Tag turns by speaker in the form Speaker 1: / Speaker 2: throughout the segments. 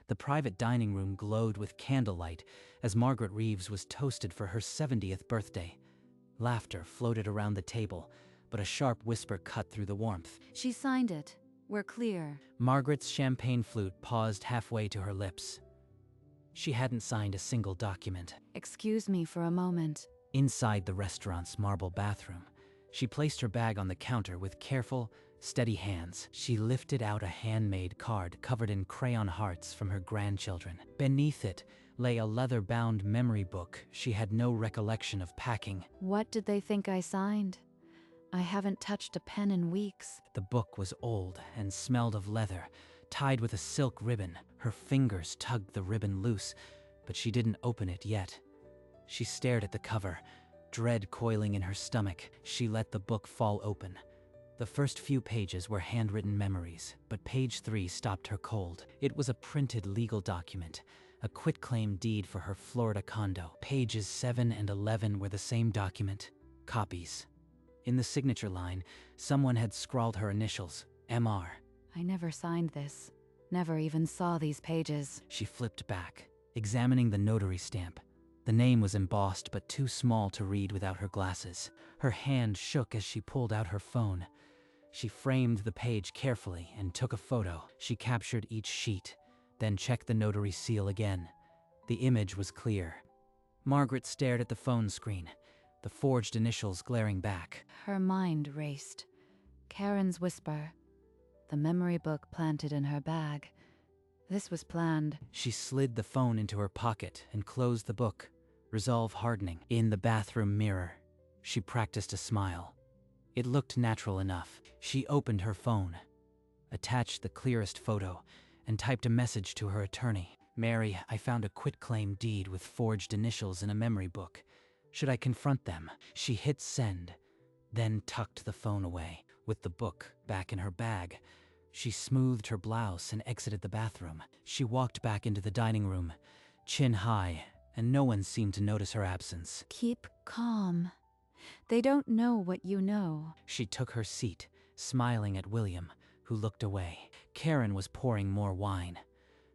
Speaker 1: The private dining room glowed with candlelight as Margaret Reeves was toasted for her 70th birthday. Laughter floated around the table, but a sharp whisper cut through the warmth.
Speaker 2: She signed it. We're clear.
Speaker 1: Margaret's champagne flute paused halfway to her lips. She hadn't signed a single document.
Speaker 2: Excuse me for a moment.
Speaker 1: Inside the restaurant's marble bathroom, she placed her bag on the counter with careful, steady hands. She lifted out a handmade card covered in crayon hearts from her grandchildren. Beneath it lay a leather-bound memory book she had no recollection of packing.
Speaker 2: What did they think I signed? I haven't touched a pen in weeks.
Speaker 1: The book was old and smelled of leather, tied with a silk ribbon. Her fingers tugged the ribbon loose, but she didn't open it yet. She stared at the cover, dread coiling in her stomach. She let the book fall open. The first few pages were handwritten memories, but page 3 stopped her cold. It was a printed legal document, a quitclaim deed for her Florida condo. Pages 7 and 11 were the same document, copies. In the signature line, someone had scrawled her initials, MR.
Speaker 2: I never signed this. Never even saw these pages.
Speaker 1: She flipped back, examining the notary stamp. The name was embossed but too small to read without her glasses. Her hand shook as she pulled out her phone. She framed the page carefully and took a photo. She captured each sheet, then checked the notary seal again. The image was clear. Margaret stared at the phone screen, the forged initials glaring back.
Speaker 2: Her mind raced. Karen's whisper. The memory book planted in her bag. This was planned.
Speaker 1: She slid the phone into her pocket and closed the book, resolve hardening. In the bathroom mirror, she practiced a smile. It looked natural enough. She opened her phone, attached the clearest photo, and typed a message to her attorney. Mary, I found a quitclaim deed with forged initials in a memory book. Should I confront them? She hit send, then tucked the phone away. With the book back in her bag, she smoothed her blouse and exited the bathroom. She walked back into the dining room, chin high, and no one seemed to notice her absence.
Speaker 2: Keep calm. They don't know what you know.
Speaker 1: She took her seat, smiling at William, who looked away. Karen was pouring more wine,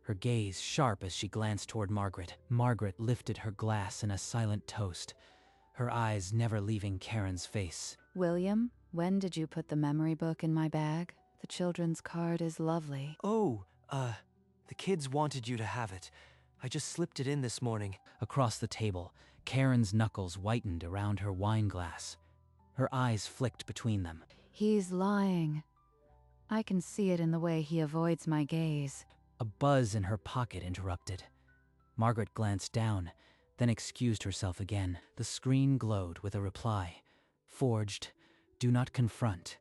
Speaker 1: her gaze sharp as she glanced toward Margaret. Margaret lifted her glass in a silent toast, her eyes never leaving Karen's face.
Speaker 2: William, when did you put the memory book in my bag? The children's card is lovely.
Speaker 3: Oh, the kids wanted you to have it. I just slipped it in this morning.
Speaker 1: Across the table, Karen's knuckles whitened around her wine glass. Her eyes flicked between them.
Speaker 2: He's lying. I can see it in the way he avoids my gaze.
Speaker 1: A buzz in her pocket interrupted. Margaret glanced down, then excused herself again. The screen glowed with a reply. Forged. Do not confront.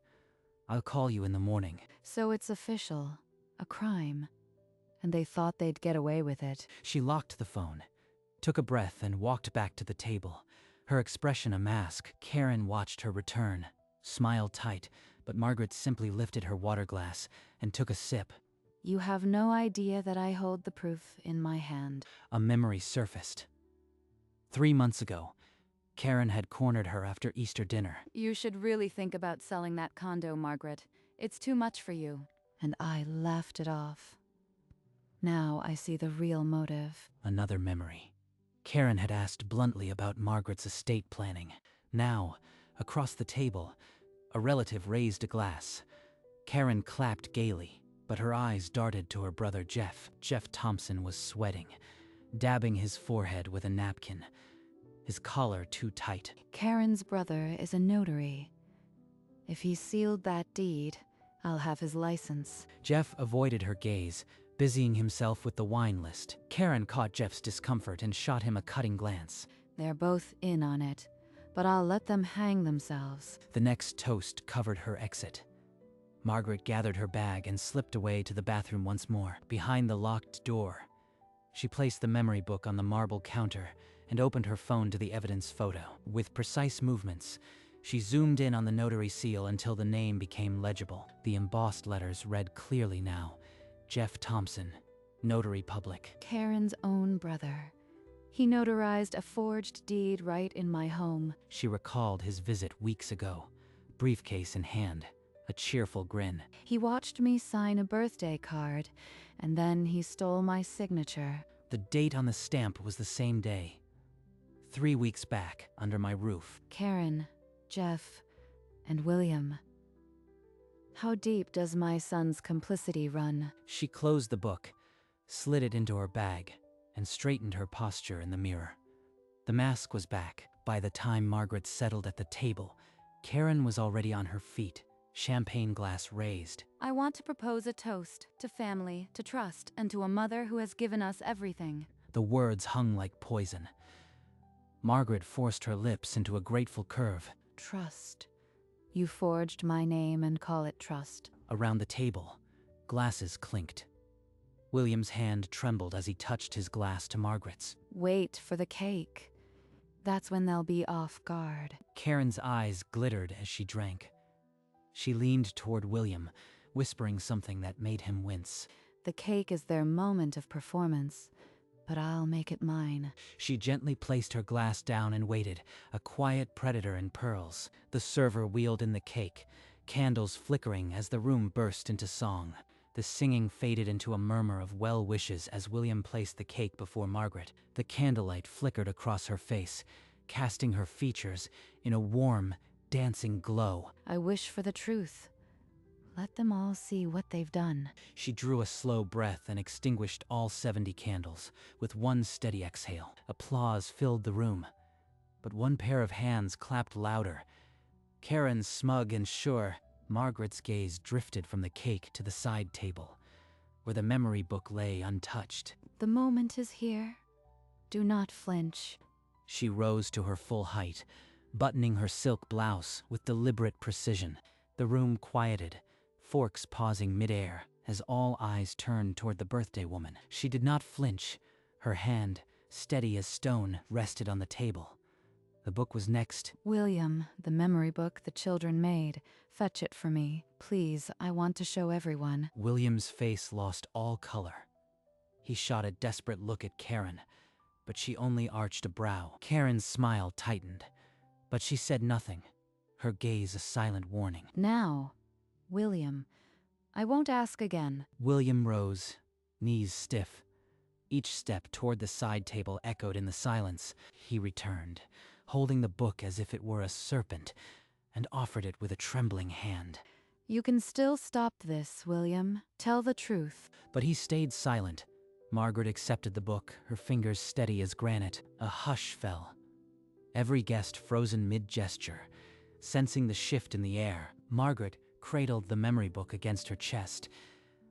Speaker 1: I'll call you in the morning.
Speaker 2: So it's official. A crime. And they thought they'd get away with it.
Speaker 1: She locked the phone, took a breath, and walked back to the table. Her expression a mask. Karen watched her return, smiled tight, but Margaret simply lifted her water glass and took a sip.
Speaker 2: You have no idea that I hold the proof in my hand.
Speaker 1: A memory surfaced. 3 months ago, Karen had cornered her after Easter dinner.
Speaker 2: You should really think about selling that condo, Margaret. It's too much for you. And I laughed it off. Now I see the real motive.
Speaker 1: Another memory. Karen had asked bluntly about Margaret's estate planning. Now, across the table, a relative raised a glass. Karen clapped gaily, but her eyes darted to her brother Jeff. Jeff Thompson was sweating, dabbing his forehead with a napkin, his collar too tight.
Speaker 2: Karen's brother is a notary. If he sealed that deed, I'll have his license.
Speaker 1: Jeff avoided her gaze, busying himself with the wine list. Karen caught Jeff's discomfort and shot him a cutting glance.
Speaker 2: They're both in on it, but I'll let them hang themselves.
Speaker 1: The next toast covered her exit. Margaret gathered her bag and slipped away to the bathroom once more. Behind the locked door, she placed the memory book on the marble counter and opened her phone to the evidence photo. With precise movements, she zoomed in on the notary seal until the name became legible. The embossed letters read clearly now. Jeff Thompson, Notary Public.
Speaker 2: Karen's own brother. He notarized a forged deed right in my home.
Speaker 1: She recalled his visit weeks ago, briefcase in hand, a cheerful grin.
Speaker 2: He watched me sign a birthday card, and then he stole my signature.
Speaker 1: The date on the stamp was the same day. 3 weeks back, under my roof.
Speaker 2: Karen, Jeff, and William. How deep does my son's complicity run?
Speaker 1: She closed the book, slid it into her bag, and straightened her posture in the mirror. The mask was back. By the time Margaret settled at the table, Karen was already on her feet, champagne glass raised.
Speaker 2: I want to propose a toast to family, to trust, and to a mother who has given us everything.
Speaker 1: The words hung like poison. Margaret forced her lips into a grateful curve.
Speaker 2: Trust. You forged my name and call it trust.
Speaker 1: Around the table, glasses clinked. William's hand trembled as he touched his glass to Margaret's.
Speaker 2: Wait for the cake. That's when they'll be off guard.
Speaker 1: Karen's eyes glittered as she drank. She leaned toward William, whispering something that made him wince.
Speaker 2: The cake is their moment of performance, but I'll make it mine.
Speaker 1: She gently placed her glass down and waited, a quiet predator in pearls. The server wheeled in the cake, candles flickering as the room burst into song. The singing faded into a murmur of well wishes as William placed the cake before Margaret. The candlelight flickered across her face, casting her features in a warm, dancing glow.
Speaker 2: I wish for the truth. Let them all see what they've done.
Speaker 1: She drew a slow breath and extinguished all 70 candles, with one steady exhale. Applause filled the room, but one pair of hands clapped louder. Karen smug and sure, Margaret's gaze drifted from the cake to the side table, where the memory book lay untouched.
Speaker 2: The moment is here. Do not flinch.
Speaker 1: She rose to her full height, buttoning her silk blouse with deliberate precision. The room quieted, forks pausing midair as all eyes turned toward the birthday woman. She did not flinch. Her hand, steady as stone, rested on the table. The book was next.
Speaker 2: William, the memory book the children made. Fetch it for me. Please, I want to show everyone.
Speaker 1: William's face lost all color. He shot a desperate look at Karen, but she only arched a brow. Karen's smile tightened, but she said nothing, her gaze a silent warning.
Speaker 2: Now, William, I won't ask again.
Speaker 1: William rose, knees stiff. Each step toward the side table echoed in the silence. He returned, holding the book as if it were a serpent, and offered it with a trembling hand.
Speaker 2: You can still stop this, William. Tell the truth.
Speaker 1: But he stayed silent. Margaret accepted the book, her fingers steady as granite. A hush fell. Every guest frozen mid-gesture, sensing the shift in the air. Margaret cradled the memory book against her chest,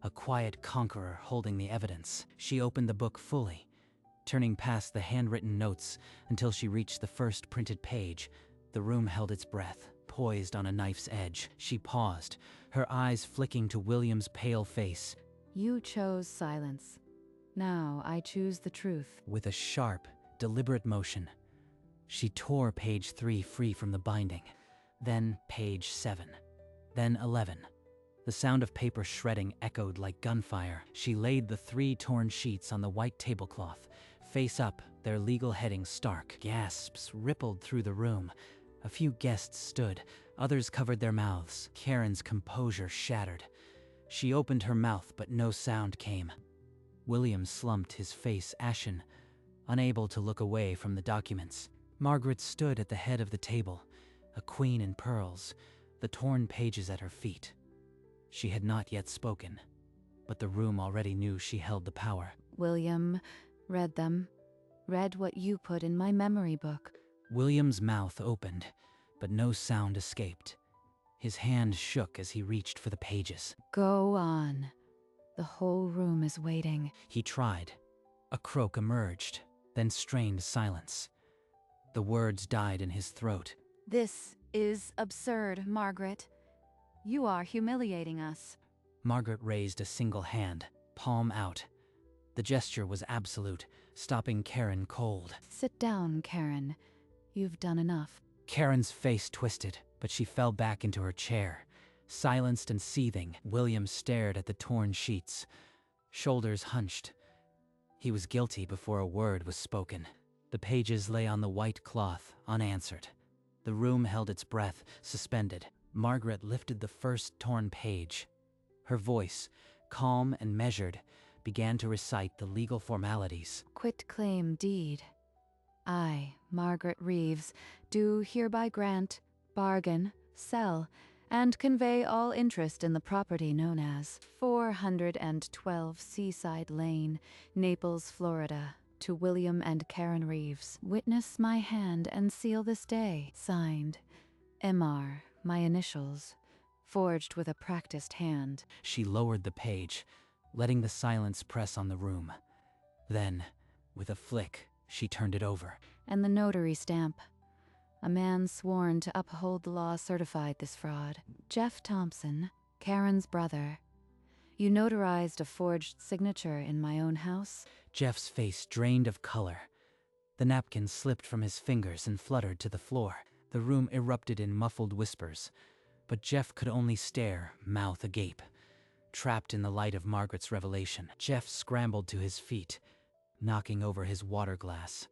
Speaker 1: a quiet conqueror holding the evidence. She opened the book fully, turning past the handwritten notes until she reached the first printed page. The room held its breath, poised on a knife's edge. She paused, her eyes flicking to William's pale face.
Speaker 2: You chose silence. Now I choose the truth.
Speaker 1: With a sharp, deliberate motion, she tore page 3 free from the binding. Then page 7. Then 11. The sound of paper shredding echoed like gunfire. She laid the 3 torn sheets on the white tablecloth, face up, their legal headings stark. Gasps rippled through the room. A few guests stood, others covered their mouths. Karen's composure shattered. She opened her mouth, but no sound came. William slumped, his face ashen, unable to look away from the documents. Margaret stood at the head of the table, a queen in pearls, the torn pages at her feet. She had not yet spoken, but the room already knew she held the power.
Speaker 2: William read them. Read what you put in my memory book.
Speaker 1: William's mouth opened, but no sound escaped. His hand shook as he reached for the pages.
Speaker 2: Go on. The whole room is waiting.
Speaker 1: He tried. A croak emerged, then strained silence. The words died in his throat.
Speaker 2: This is absurd, Margaret. You are humiliating us.
Speaker 1: Margaret raised a single hand, palm out. The gesture was absolute, stopping Karen cold.
Speaker 2: Sit down, Karen. You've done enough.
Speaker 1: Karen's face twisted, but she fell back into her chair. Silenced and seething, William stared at the torn sheets, shoulders hunched. He was guilty before a word was spoken. The pages lay on the white cloth, unanswered. The room held its breath, suspended. Margaret lifted the first torn page. Her voice, calm and measured, began to recite the legal formalities.
Speaker 2: Quitclaim deed. I, Margaret Reeves, do hereby grant, bargain, sell, and convey all interest in the property known as 412 Seaside Lane, Naples, Florida, to William and Karen Reeves. Witness my hand and seal this day. Signed, MR, my initials, forged with a practiced hand.
Speaker 1: She lowered the page, letting the silence press on the room. Then, with a flick, she turned it over.
Speaker 2: And the notary stamp. A man sworn to uphold the law certified this fraud. Jeff Thompson, Karen's brother. You notarized a forged signature in my own house?
Speaker 1: Jeff's face drained of color. The napkin slipped from his fingers and fluttered to the floor. The room erupted in muffled whispers, but Jeff could only stare, mouth agape. Trapped in the light of Margaret's revelation, Jeff scrambled to his feet, knocking over his water glass.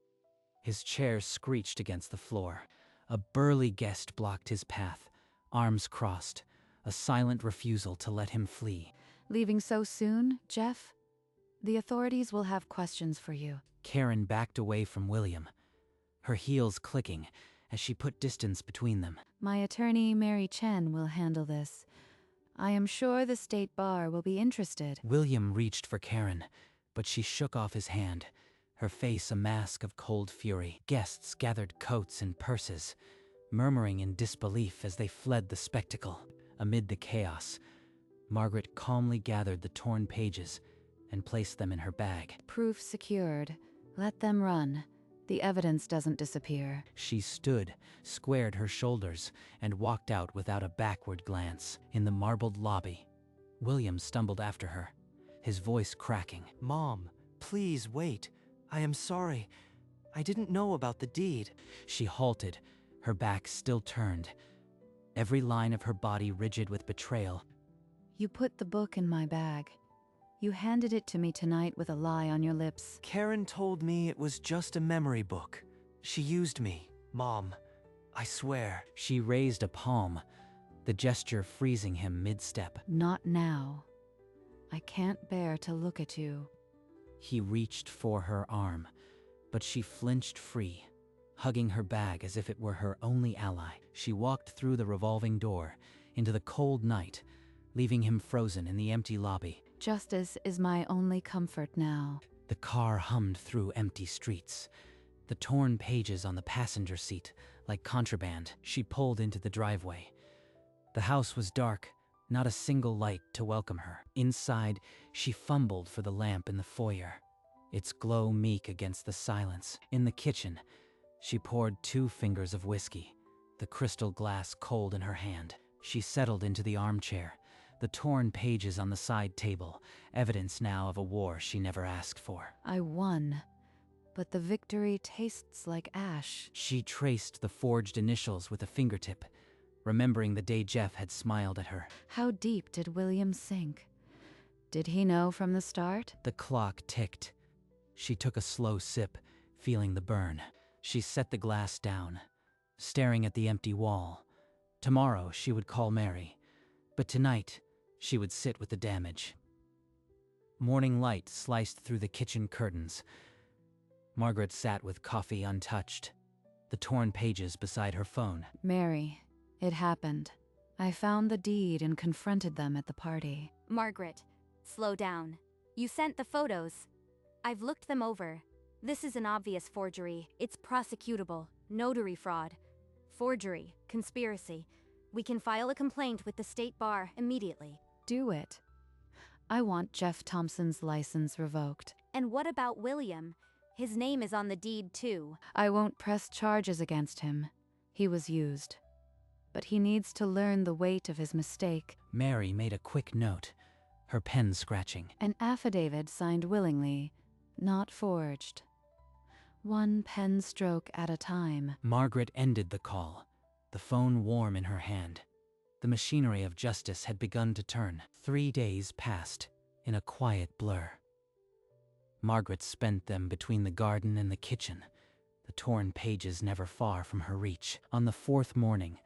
Speaker 1: His chair screeched against the floor. A burly guest blocked his path, arms crossed, a silent refusal to let him flee.
Speaker 2: Leaving so soon, Jeff? The authorities will have questions for you.
Speaker 1: Karen backed away from William, her heels clicking as she put distance between them.
Speaker 2: My attorney, Mary Chen, will handle this. I am sure the state bar will be interested.
Speaker 1: William reached for Karen, but she shook off his hand, her face a mask of cold fury. Guests gathered coats and purses, murmuring in disbelief as they fled the spectacle. Amid the chaos, Margaret calmly gathered the torn pages and placed them in her bag.
Speaker 2: Proof secured. Let them run. The evidence doesn't disappear.
Speaker 1: She stood, squared her shoulders, and walked out without a backward glance. In the marbled lobby, William stumbled after her, his voice cracking.
Speaker 3: Mom, please wait. I am sorry. I didn't know about the deed.
Speaker 1: She halted, her back still turned, every line of her body rigid with betrayal.
Speaker 2: You put the book in my bag. You handed it to me tonight with a lie on your lips.
Speaker 3: Karen told me it was just a memory book. She used me. Mom, I swear.
Speaker 1: She raised a palm, the gesture freezing him mid-step.
Speaker 2: Not now. I can't bear to look at you.
Speaker 1: He reached for her arm, but she flinched free, hugging her bag as if it were her only ally. She walked through the revolving door, into the cold night, leaving him frozen in the empty lobby.
Speaker 2: Justice is my only comfort now.
Speaker 1: The car hummed through empty streets, the torn pages on the passenger seat like contraband. She pulled into the driveway. The house was dark, not a single light to welcome her. Inside, she fumbled for the lamp in the foyer, its glow meek against the silence. In the kitchen, she poured 2 fingers of whiskey, the crystal glass cold in her hand. She settled into the armchair, the torn pages on the side table, evidence now of a war she never asked for.
Speaker 2: I won, but the victory tastes like ash.
Speaker 1: She traced the forged initials with a fingertip, remembering the day Jeff had smiled at her.
Speaker 2: How deep did William sink? Did he know from the start?
Speaker 1: The clock ticked. She took a slow sip, feeling the burn. She set the glass down, staring at the empty wall. Tomorrow she would call Mary, but tonight she would sit with the damage. Morning light sliced through the kitchen curtains. Margaret sat with coffee untouched, the torn pages beside her phone.
Speaker 2: Mary, it happened. I found the deed and confronted them at the party.
Speaker 4: Margaret, slow down. You sent the photos. I've looked them over. This is an obvious forgery. It's prosecutable. Notary fraud. Forgery. Conspiracy. We can file a complaint with the state bar immediately.
Speaker 2: Do it. I want Jeff Thompson's license revoked.
Speaker 4: And what about William? His name is on the deed too.
Speaker 2: I won't press charges against him. He was used. But he needs to learn the weight of his mistake.
Speaker 1: Mary made a quick note, her pen scratching.
Speaker 2: An affidavit signed willingly, not forged. 1 pen stroke at a time.
Speaker 1: Margaret ended the call, the phone warm in her hand. The machinery of justice had begun to turn. 3 days passed in a quiet blur. Margaret spent them between the garden and the kitchen, the torn pages never far from her reach. On the 4th morning,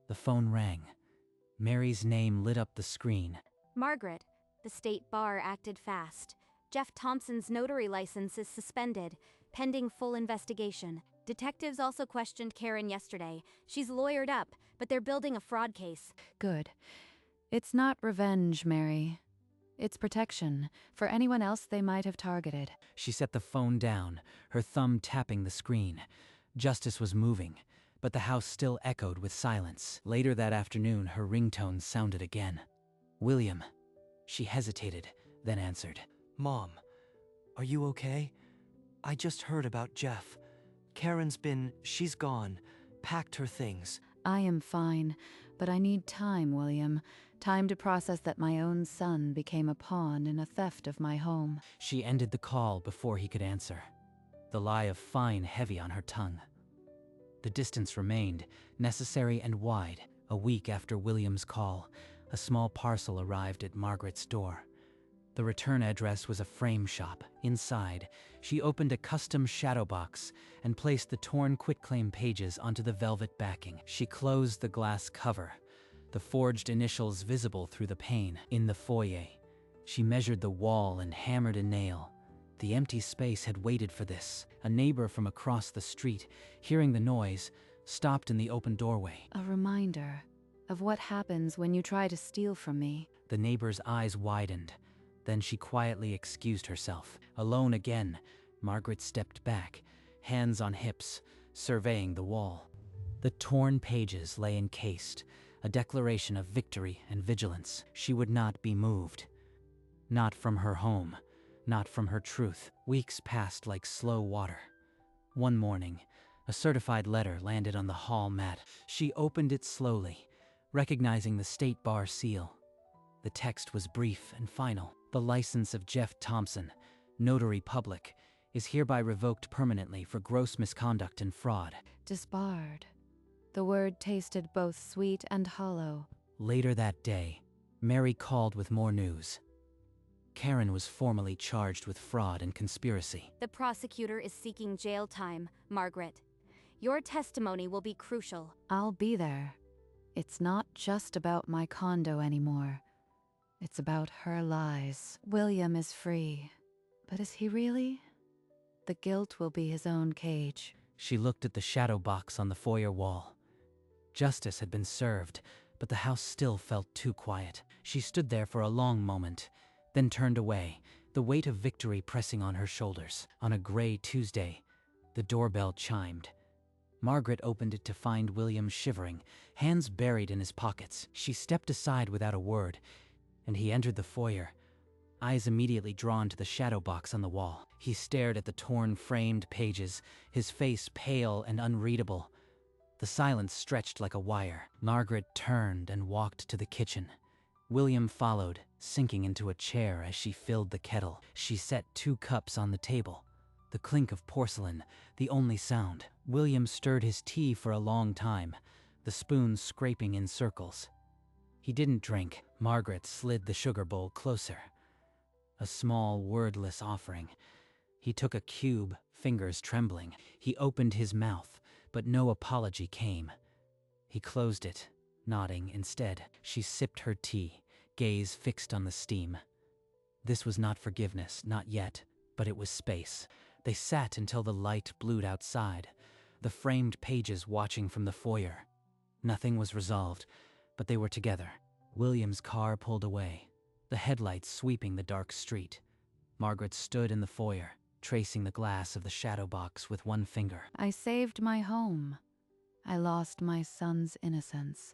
Speaker 1: the phone rang, Mary's name lit up the screen.
Speaker 4: Margaret, the state bar acted fast. Jeff Thompson's notary license is suspended, pending full investigation. Detectives also questioned Karen yesterday. She's lawyered up, but they're building a fraud case.
Speaker 2: Good. It's not revenge, Mary. It's protection for anyone else they might have targeted.
Speaker 1: She set the phone down, her thumb tapping the screen. Justice was moving, but the house still echoed with silence. Later that afternoon, her ringtone sounded again. William. She hesitated, then answered.
Speaker 3: Mom, are you okay? I just heard about Jeff. She's gone, packed her things.
Speaker 2: I am fine, but I need time, William. Time to process that my own son became a pawn in a theft of my home.
Speaker 1: She ended the call before he could answer, the lie of fine heavy on her tongue. The distance remained, necessary and wide. A week after William's call, a small parcel arrived at Margaret's door. The return address was a frame shop. Inside, she opened a custom shadow box and placed the torn quitclaim pages onto the velvet backing. She closed the glass cover, the forged initials visible through the pane. In the foyer, she measured the wall and hammered a nail. The empty space had waited for this. A neighbor from across the street, hearing the noise, stopped in the open doorway.
Speaker 2: A reminder of what happens when you try to steal from me.
Speaker 1: The neighbor's eyes widened. Then she quietly excused herself. Alone again, Margaret stepped back, hands on hips, surveying the wall. The torn pages lay encased, a declaration of victory and vigilance. She would not be moved. Not from her home, not from her truth. Weeks passed like slow water. One morning, a certified letter landed on the hall mat. She opened it slowly, recognizing the State Bar seal. The text was brief and final. The license of Jeff Thompson, notary public, is hereby revoked permanently for gross misconduct and fraud.
Speaker 2: Disbarred. The word tasted both sweet and hollow.
Speaker 1: Later that day, Mary called with more news. Karen was formally charged with fraud and conspiracy.
Speaker 4: The prosecutor is seeking jail time, Margaret. Your testimony will be crucial.
Speaker 2: I'll be there. It's not just about my condo anymore. It's about her lies. William is free. But is he really? The guilt will be his own cage.
Speaker 1: She looked at the shadow box on the foyer wall. Justice had been served, but the house still felt too quiet. She stood there for a long moment, then turned away, the weight of victory pressing on her shoulders. On a gray Tuesday, the doorbell chimed. Margaret opened it to find William shivering, hands buried in his pockets. She stepped aside without a word, and he entered the foyer, eyes immediately drawn to the shadow box on the wall. He stared at the torn framed pages, his face pale and unreadable. The silence stretched like a wire. Margaret turned and walked to the kitchen. William followed, sinking into a chair as she filled the kettle. She set 2 cups on the table, the clink of porcelain, the only sound. William stirred his tea for a long time, the spoon scraping in circles. He didn't drink. Margaret slid the sugar bowl closer. A small, wordless offering. He took a cube, fingers trembling. He opened his mouth, but no apology came. He closed it, nodding instead. She sipped her tea, gaze fixed on the steam. This was not forgiveness, not yet, but it was space. They sat until the light blued outside, the framed pages watching from the foyer. Nothing was resolved, but they were together. William's car pulled away, the headlights sweeping the dark street. Margaret stood in the foyer, tracing the glass of the shadow box with one finger.
Speaker 2: I saved my home. I lost my son's innocence.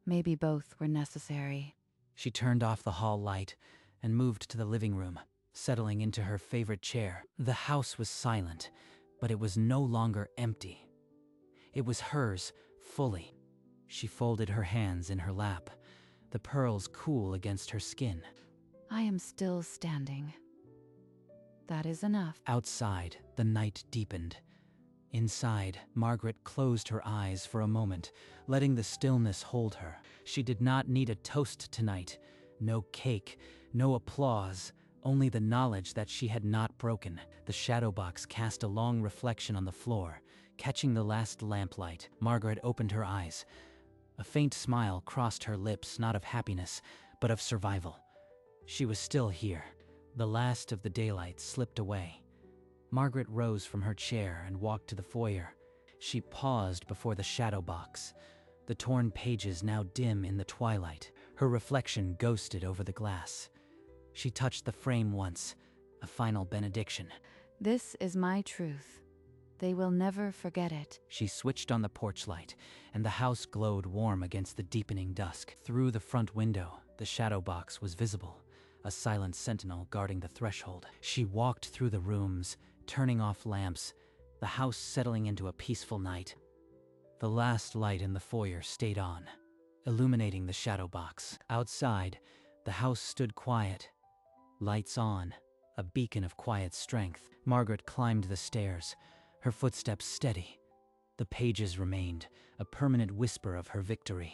Speaker 2: Maybe both were necessary.
Speaker 1: She turned off the hall light and moved to the living room, settling into her favorite chair. The house was silent, but it was no longer empty. It was hers, fully. She folded her hands in her lap, the pearls cool against her skin.
Speaker 2: I am still standing. That is enough.
Speaker 1: Outside, the night deepened. Inside, Margaret closed her eyes for a moment, letting the stillness hold her. She did not need a toast tonight. No cake, no applause, only the knowledge that she had not broken. The shadow box cast a long reflection on the floor, catching the last lamplight. Margaret opened her eyes. A A faint smile crossed her lips, not of happiness, but of survival. She was still here. The last of the daylight slipped away. Margaret rose from her chair and walked to the foyer. She paused before the shadow box, the torn pages now dim in the twilight. Her reflection ghosted over the glass. She touched the frame once, a final benediction.
Speaker 2: This is my truth. They will never forget it.
Speaker 1: She switched on the porch light, and the house glowed warm against the deepening dusk. Through the front window, the shadow box was visible, a silent sentinel guarding the threshold. She walked through the rooms, turning off lamps, the house settling into a peaceful night. The last light in the foyer stayed on, illuminating the shadow box. Outside, the house stood quiet, lights on, a beacon of quiet strength. Margaret climbed the stairs, her footsteps steady. The pages remained, a permanent whisper of her victory.